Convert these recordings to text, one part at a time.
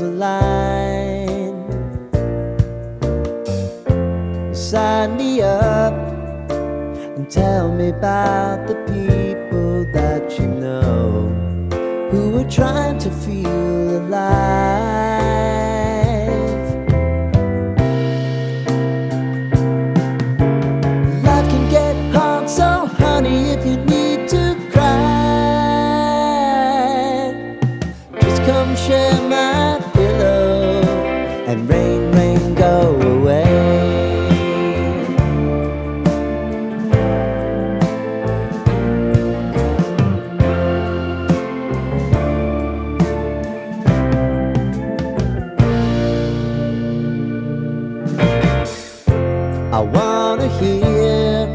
stars align. Sign me up and tell me about the people that you know who are trying to feel alive. Life can get hard, so honey, if you need to cry, just come share my pillow and rain, rain, go away. I wanna hear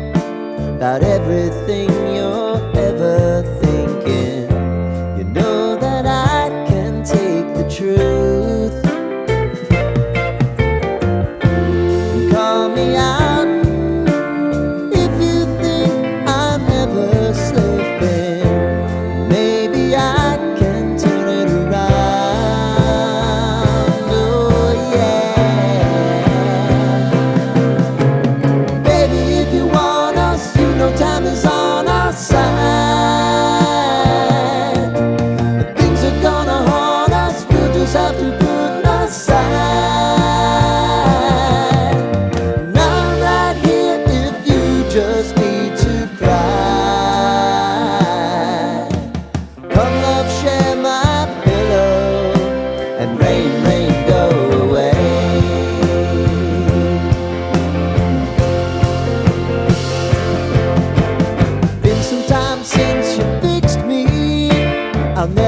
about everything you're ever thinking. You know that I can take the truth. Call me out if you think I'm ever slipping. Maybe I can turn it around. Oh yeah. Time is on our side. But things are gonna haunt us, we'll just have to put aside. And I'm right here if you just need to cry. Come love, share my pillow and rain, rain, go away. Since you fixed me, I'll never